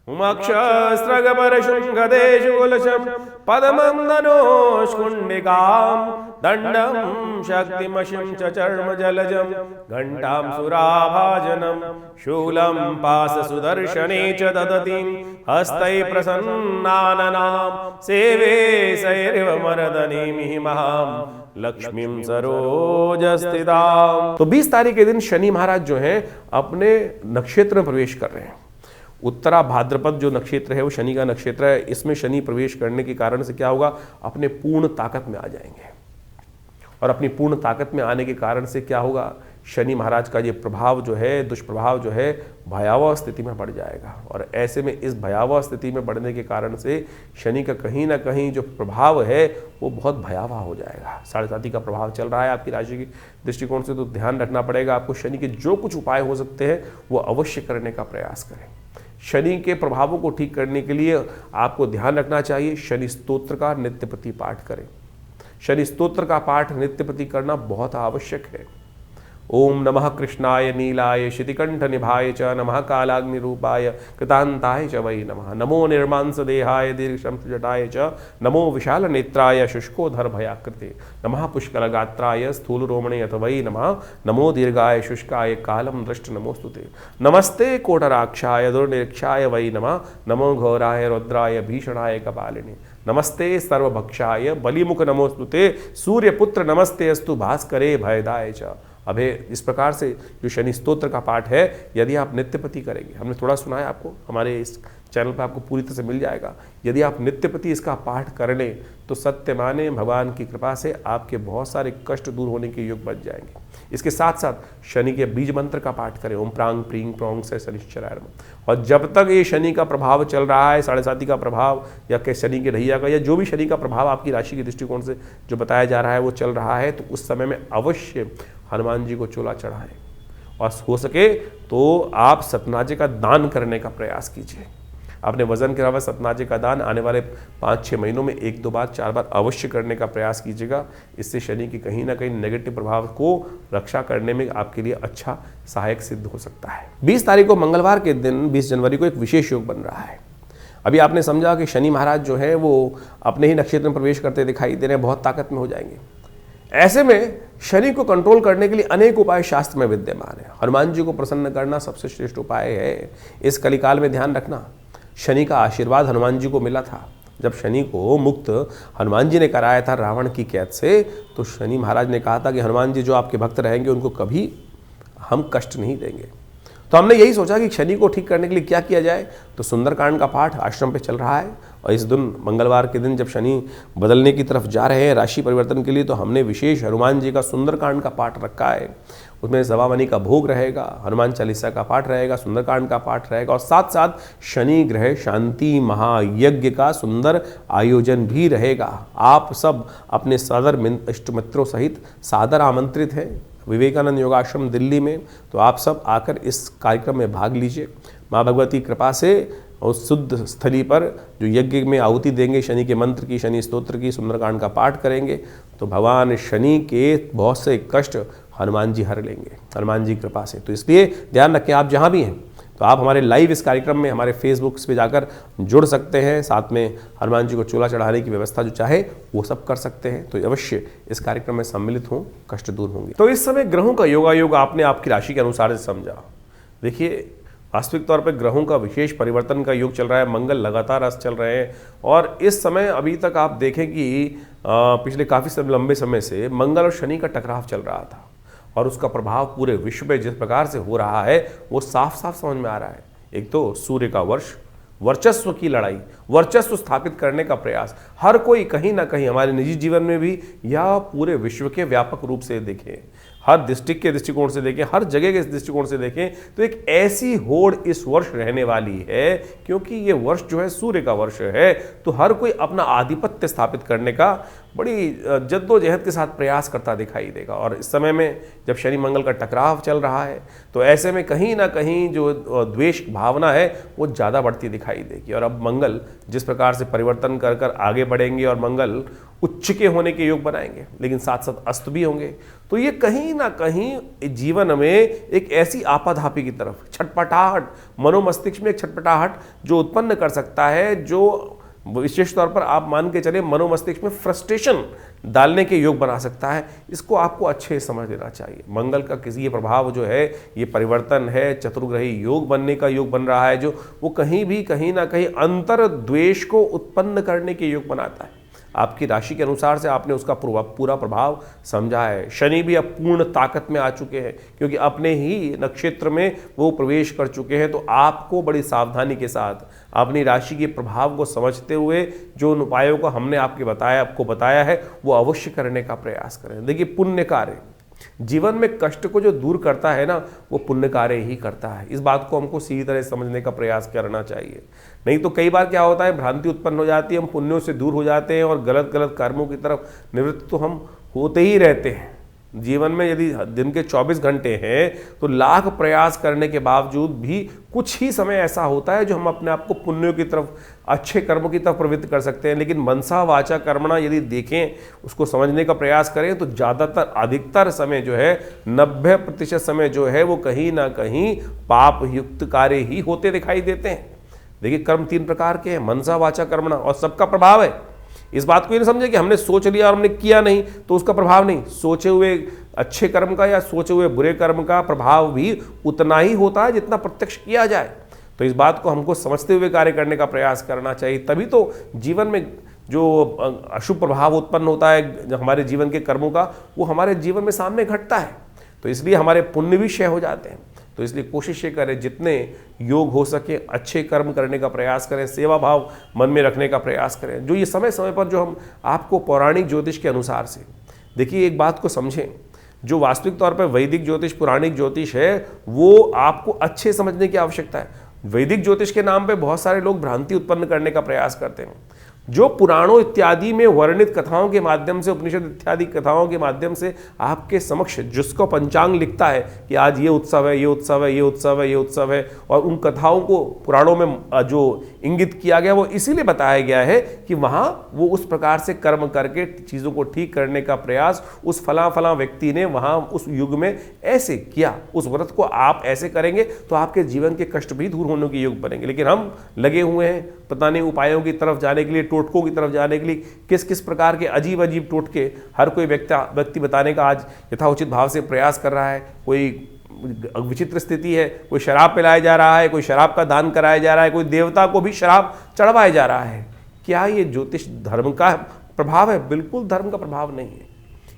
उमक्षस्रगपरशुंगदेशूलशं पदमं धनुष्कुण्डिकां दण्डं शक्तिमशिं च चर्मजलजं घण्टां सुराभाजनं शूलं पाशसुदर्शने च ददतीं हस्तैः प्रसन्नाननां सेवे सैरिव मर्दनीमिमहां लक्ष्मीं सरोजस्थिताम्। तो 20 तारीख के दिन शनि महाराज जो हैं अपने नक्षत्र में प्रवेश कर रहे हैं। उत्तरा भाद्रपद जो नक्षत्र है वो शनि का नक्षत्र है। इसमें शनि प्रवेश करने के कारण से क्या होगा, अपने पूर्ण ताकत में आ जाएंगे। और अपनी पूर्ण ताकत में आने के कारण से क्या होगा, शनि महाराज का ये प्रभाव जो है, दुष्प्रभाव जो है, भयावह स्थिति में बढ़ जाएगा। और ऐसे में इस भयावह स्थिति में बढ़ने के कारण से शनि का कहीं ना कहीं जो प्रभाव है वो बहुत भयावह हो जाएगा। 7.5 का प्रभाव चल रहा है आपकी राशि के दृष्टिकोण से, तो ध्यान रखना पड़ेगा आपको। शनि के जो कुछ उपाय हो सकते हैं वो अवश्य करने का प्रयास करें। शनि के प्रभावों को ठीक करने के लिए आपको ध्यान रखना चाहिए, शनि स्तोत्र का नित्य प्रति पाठ करें। शनि स्तोत्र का पाठ नित्य प्रति करना बहुत आवश्यक है। ओम नमः कृष्णाय नीलाय शितिकंठ निभाय च नमः कालाग्नि रूपाय कृतांताय च वै नमः। नमो निर्मांस देहाय दीर्घशंस जटाय च नमो विशाल नेत्राय शुष्कोधर भयाकृते नमः पुष्कल गात्राय स्थूल रोमणे अथ वै नमः। नमो दीर्घाय शुष्काय कालम दृष्ट नमोस्तुते। नमस्ते कोटराक्षाय दुर्निरीक्षाय वै नमः। नमो घोराय रुद्राय भीषणाय कपालिने नमस्ते सर्वभक्षाय बलिमुख नमोस्तुते। सूर्यपुत्र नमस्ते अस्तु भास्करे भयदाय च अभे। इस प्रकार से जो शनि स्तोत्र का पाठ है यदि आप नित्यपति करेंगे, हमने थोड़ा सुना है आपको, हमारे इस चैनल पर आपको पूरी तरह से मिल जाएगा। यदि आप नित्यपति इसका पाठ कर लें तो सत्य माने भगवान की कृपा से आपके बहुत सारे कष्ट दूर होने के योग बच जाएंगे। इसके साथ साथ शनि के बीज मंत्र का पाठ करें, ओम प्रांग प्रींग प्रोंग से शनिश्चराय नमः। और जब तक ये शनि का प्रभाव चल रहा है, 7.5 का प्रभाव या के शनि के ढैया का या जो भी शनि का प्रभाव आपकी राशि के दृष्टिकोण से जो बताया जा रहा है वो चल रहा है, तो उस समय में अवश्य हनुमान जी को चोला चढ़ाएं। और हो सके तो आप सतनाजे का दान करने का प्रयास कीजिए। अपने वजन के अलावा सतनाजे का दान आने वाले 5-6 महीनों में 1-2 बार 4 बार अवश्य करने का प्रयास कीजिएगा। इससे शनि की कहीं ना कहीं नेगेटिव प्रभाव को रक्षा करने में आपके लिए अच्छा सहायक सिद्ध हो सकता है। 20 तारीख को मंगलवार के दिन 20 जनवरी को एक विशेष योग बन रहा है। अभी आपने समझा कि शनि महाराज जो है वो अपने ही नक्षत्र में प्रवेश करते दिखाई दे रहे हैं, बहुत ताकत में हो जाएंगे। ऐसे में शनि को कंट्रोल करने के लिए अनेक उपाय शास्त्र में विद्यमान है। हनुमान जी को प्रसन्न करना सबसे श्रेष्ठ उपाय है। इस कलिकाल में ध्यान रखना, शनि का आशीर्वाद हनुमान जी को मिला था। जब शनि को मुक्त हनुमान जी ने कराया था रावण की कैद से, तो शनि महाराज ने कहा था कि हनुमान जी जो आपके भक्त रहेंगे उनको कभी हम कष्ट नहीं देंगे। तो हमने यही सोचा कि शनि को ठीक करने के लिए क्या किया जाए, तो सुंदरकांड का पाठ आश्रम पे चल रहा है। और इस दिन मंगलवार के दिन जब शनि बदलने की तरफ जा रहे हैं राशि परिवर्तन के लिए, तो हमने विशेष हनुमान जी का सुंदरकांड का पाठ रखा है। उसमें सवामनी का भोग रहेगा, हनुमान चालीसा का पाठ रहेगा, सुंदरकांड का पाठ रहेगा और साथ साथ शनि ग्रह शांति महायज्ञ का सुंदर आयोजन भी रहेगा। आप सब अपने सादर इष्ट मित्रों सहित सादर आमंत्रित हैं विवेकानंद योगाश्रम दिल्ली में। तो आप सब आकर इस कार्यक्रम में भाग लीजिए। माँ भगवती कृपा से उस शुद्ध स्थली पर जो यज्ञ में आहुति देंगे, शनि के मंत्र की, शनि स्तोत्र की, सुंदरकांड का पाठ करेंगे, तो भगवान शनि के बहुत से कष्ट हनुमान जी हर लेंगे हनुमान जी कृपा से। तो इसलिए ध्यान रखें, आप जहाँ भी हैं तो आप हमारे लाइव इस कार्यक्रम में हमारे फेसबुक पे जाकर जुड़ सकते हैं। साथ में हनुमान जी को चोला चढ़ाने की व्यवस्था जो चाहे वो सब कर सकते हैं। तो अवश्य इस कार्यक्रम में सम्मिलित हों, कष्ट दूर होंगे। तो इस समय ग्रहों का योगायोग आपने आपकी राशि के अनुसार से समझा। देखिए, वास्तविक तौर पर ग्रहों का विशेष परिवर्तन का योग चल रहा है। मंगल लगातार अस्त चल रहे हैं और इस समय अभी तक आप देखें कि पिछले काफ़ी लंबे समय से मंगल और शनि का टकराव चल रहा था और उसका प्रभाव पूरे विश्व में जिस प्रकार से हो रहा है वो साफ साफ समझ में आ रहा है। एक तो सूर्य का वर्चस्व की लड़ाई, वर्चस्व स्थापित करने का प्रयास, हर कोई कहीं ना कहीं हमारे निजी जीवन में भी या पूरे विश्व के व्यापक रूप से देखें, हर डिस्ट्रिक्ट के दृष्टिकोण से देखें, हर जगह के दृष्टिकोण से देखें, तो एक ऐसी होड़ इस वर्ष रहने वाली है। क्योंकि ये वर्ष जो है सूर्य का वर्ष है, तो हर कोई अपना आधिपत्य स्थापित करने का बड़ी जद्दोजहद के साथ प्रयास करता दिखाई देगा। और इस समय में जब शनि मंगल का टकराव चल रहा है, तो ऐसे में कहीं ना कहीं जो द्वेष भावना है वो ज़्यादा बढ़ती दिखाई देगी। और अब मंगल जिस प्रकार से परिवर्तन कर कर आगे बढ़ेंगे और मंगल उच्च के होने के योग बनाएंगे, लेकिन साथ साथ अस्त भी होंगे। तो ये कहीं ना कहीं जीवन में एक ऐसी आपाधापी की तरफ छटपटाहट, मनोमस्तिष्क में एक छटपटाहट जो उत्पन्न कर सकता है, जो विशेष तौर पर आप मान के चले मनोमस्तिष्क में फ्रस्ट्रेशन डालने के योग बना सकता है। इसको आपको अच्छे से समझ लेना चाहिए। मंगल का किसी ये प्रभाव जो है, ये परिवर्तन है, चतुर्ग्रही योग बनने का योग बन रहा है, जो वो कहीं ना कहीं अंतर द्वेष को उत्पन्न करने के योग बनाता है। आपकी राशि के अनुसार से आपने उसका पूरा प्रभाव समझा है। शनि भी अब पूर्ण ताकत में आ चुके हैं, क्योंकि अपने ही नक्षत्र में वो प्रवेश कर चुके हैं। तो आपको बड़ी सावधानी के साथ अपनी राशि के प्रभाव को समझते हुए जो उन उपायों को हमने आपको बताया है, वो अवश्य करने का प्रयास करें। देखिए, पुण्य कार्य जीवन में कष्ट को जो दूर करता है ना, वो पुण्य कार्य ही करता है। इस बात को हमको सीधी तरह समझने का प्रयास करना चाहिए। नहीं तो कई बार क्या होता है, भ्रांति उत्पन्न हो जाती है, हम पुण्यों से दूर हो जाते हैं और गलत गलत कर्मों की तरफ निवृत्त तो हम होते ही रहते हैं। जीवन में यदि दिन के 24 घंटे हैं तो लाख प्रयास करने के बावजूद भी कुछ ही समय ऐसा होता है जो हम अपने आप को पुण्यों की तरफ, अच्छे कर्मों की तरफ प्रवृत्त कर सकते हैं। लेकिन मनसा वाचा कर्मणा यदि देखें, उसको समझने का प्रयास करें, तो ज़्यादातर अधिकतर समय जो है 90% समय जो है वो कहीं ना कहीं पाप युक्त कार्य ही होते दिखाई देते हैं। देखिए, कर्म 3 प्रकार के हैं, मनसा वाचा कर्मणा, और सबका प्रभाव है। इस बात को ये नहीं समझे कि हमने सोच लिया और हमने किया नहीं तो उसका प्रभाव नहीं। सोचे हुए अच्छे कर्म का या सोचे हुए बुरे कर्म का प्रभाव भी उतना ही होता है जितना प्रत्यक्ष किया जाए। तो इस बात को हमको समझते हुए कार्य करने का प्रयास करना चाहिए। तभी तो जीवन में जो अशुभ प्रभाव उत्पन्न होता है हमारे जीवन के कर्मों का, वो हमारे जीवन में सामने घटता है। तो इसलिए हमारे पुण्य भी क्षय हो जाते हैं। तो इसलिए कोशिश ये करें, जितने योग हो सके अच्छे कर्म करने का प्रयास करें, सेवा भाव मन में रखने का प्रयास करें। जो ये समय समय पर जो हम आपको पौराणिक ज्योतिष के अनुसार से, देखिए एक बात को समझें, जो वास्तविक तौर पर वैदिक ज्योतिष, पुराणिक ज्योतिष है, वो आपको अच्छे समझने की आवश्यकता है। वैदिक ज्योतिष के नाम पे बहुत सारे लोग भ्रांति उत्पन्न करने का प्रयास करते हैं। जो पुराणों इत्यादि में वर्णित कथाओं के माध्यम से, उपनिषद इत्यादि कथाओं के माध्यम से आपके समक्ष जिसको पंचांग लिखता है कि आज ये उत्सव है, ये उत्सव है, ये उत्सव है, ये उत्सव है, और उन कथाओं को पुराणों में जो इंगित किया गया वो इसीलिए बताया गया है कि वहाँ वो उस प्रकार से कर्म करके चीज़ों को ठीक करने का प्रयास उस फला फला व्यक्ति ने वहाँ उस युग में ऐसे किया, उस व्रत को आप ऐसे करेंगे तो आपके जीवन के कष्ट भी दूर होने के योग बनेंगे। लेकिन हम लगे हुए हैं पता नहीं उपायों की तरफ जाने के लिए, टोटकों की तरफ जाने के लिए, किस किस प्रकार के अजीब अजीब टोटके हर कोई व्यक्ति बताने का आज यथाउचित भाव से प्रयास कर रहा है। कोई विचित्र स्थिति है, कोई शराब पिलाया जा रहा है, कोई शराब का दान कराया जा रहा है, कोई देवता को भी शराब चढ़वाया जा रहा है। क्या ये ज्योतिष धर्म का प्रभाव है? बिल्कुल धर्म का प्रभाव नहीं है।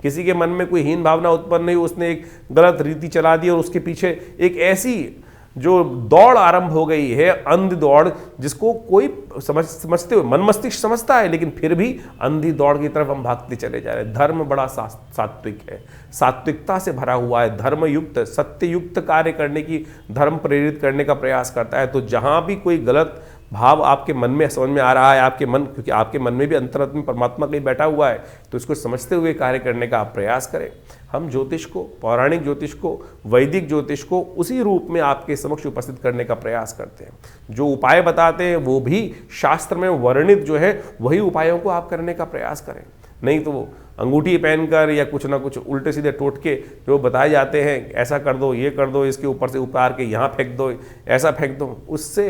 किसी के मन में कोई हीन भावना उत्पन्न नहीं, उसने एक गलत रीति चला दी और उसके पीछे एक ऐसी जो दौड़ आरंभ हो गई है, अंधी दौड़, जिसको कोई समझते हुए मन मस्तिष्क समझता है, लेकिन फिर भी अंधी दौड़ की तरफ हम भागते चले जा रहे हैं। धर्म बड़ा सात्विक है, सात्विकता से भरा हुआ है, धर्मयुक्त सत्ययुक्त कार्य करने की, धर्म प्रेरित करने का प्रयास करता है। तो जहां भी कोई गलत भाव आपके मन में समझ में आ रहा है, आपके मन, क्योंकि आपके मन में भी अंतरात्मा परमात्मा कहीं बैठा हुआ है, तो इसको समझते हुए कार्य करने का आप प्रयास करें। हम ज्योतिष को, पौराणिक ज्योतिष को, वैदिक ज्योतिष को उसी रूप में आपके समक्ष उपस्थित करने का प्रयास करते हैं। जो उपाय बताते हैं वो भी शास्त्र में वर्णित जो है वही उपायों को आप करने का प्रयास करें। नहीं तो वो अंगूठी पहनकर या कुछ ना कुछ उल्टे सीधे टोटके जो बताए जाते हैं, ऐसा कर दो, ये कर दो, इसके ऊपर से उतार के यहाँ फेंक दो, ऐसा फेंक दो, उससे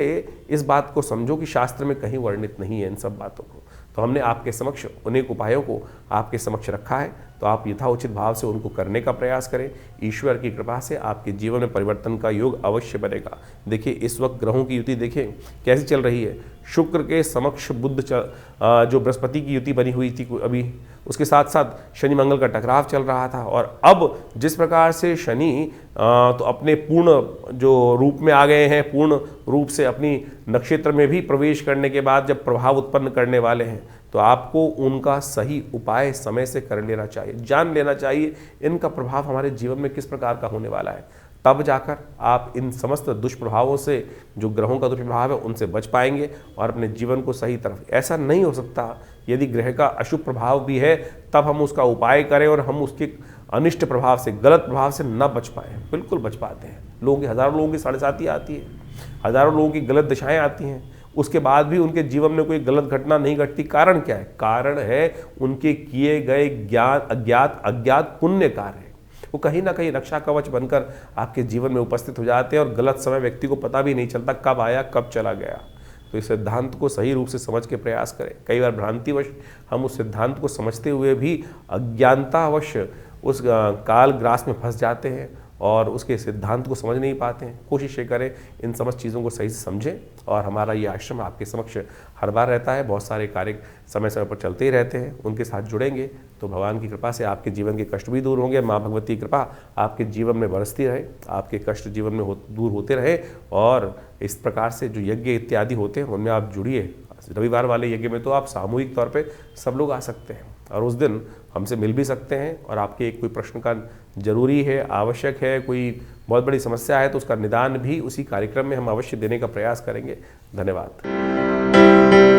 इस बात को समझो कि शास्त्र में कहीं वर्णित नहीं है इन सब बातों को। तो हमने आपके समक्ष अनेक उपायों को आपके समक्ष रखा है, तो आप यथाउचित भाव से उनको करने का प्रयास करें। ईश्वर की कृपा से आपके जीवन में परिवर्तन का योग अवश्य बनेगा। देखिए इस वक्त ग्रहों की युति देखें कैसी चल रही है। शुक्र के समक्ष बुध जो बृहस्पति की युति बनी हुई थी अभी, उसके साथ साथ शनि मंगल का टकराव चल रहा था, और अब जिस प्रकार से शनि तो अपने पूर्ण जो रूप में आ गए हैं, पूर्ण रूप से अपनी नक्षत्र में भी प्रवेश करने के बाद जब प्रभाव उत्पन्न करने वाले हैं, तो आपको उनका सही उपाय समय से कर लेना चाहिए, जान लेना चाहिए इनका प्रभाव हमारे जीवन में किस प्रकार का होने वाला है। तब जाकर आप इन समस्त दुष्प्रभावों से, जो ग्रहों का दुष्प्रभाव है, उनसे बच पाएंगे और अपने जीवन को सही तरफ। ऐसा नहीं हो सकता यदि ग्रह का अशुभ प्रभाव भी है तब हम उसका उपाय करें और हम उसके अनिष्ट प्रभाव से, गलत प्रभाव से न बच पाए। बिल्कुल बच पाते हैं। लोगों की, हज़ारों लोगों की साढ़े साती आती है, हज़ारों लोगों की गलत दिशाएं आती हैं, उसके बाद भी उनके जीवन में कोई गलत घटना नहीं घटती। कारण क्या है? कारण है उनके किए गए अज्ञात पुण्य कार्य। वो कहीं ना कहीं रक्षा कवच बनकर आपके जीवन में उपस्थित हो जाते हैं और गलत समय व्यक्ति को पता भी नहीं चलता कब आया कब चला गया। तो इस सिद्धांत को सही रूप से समझ के प्रयास करें। कई बार भ्रांतिवश हम उस सिद्धांत को समझते हुए भी अज्ञानतावश उस काल ग्रास में फंस जाते हैं और उसके सिद्धांत को समझ नहीं पाते हैं। कोशिश ये करें इन समस्त चीज़ों को सही से समझें। और हमारा ये आश्रम आपके समक्ष हर बार रहता है, बहुत सारे कार्य समय समय पर चलते ही रहते हैं। उनके साथ जुड़ेंगे तो भगवान की कृपा से आपके जीवन के कष्ट भी दूर होंगे। माँ भगवती की कृपा आपके जीवन में बरसती रहे, आपके कष्ट जीवन में दूर होते रहे। और इस प्रकार से जो यज्ञ इत्यादि होते हैं उनमें आप जुड़िए। रविवार वाले यज्ञ में तो आप सामूहिक तौर पे सब लोग आ सकते हैं और उस दिन हमसे मिल भी सकते हैं। और आपके कोई प्रश्न का जरूरी है, आवश्यक है, कोई बहुत बड़ी समस्या है तो उसका निदान भी उसी कार्यक्रम में हम अवश्य देने का प्रयास करेंगे। धन्यवाद।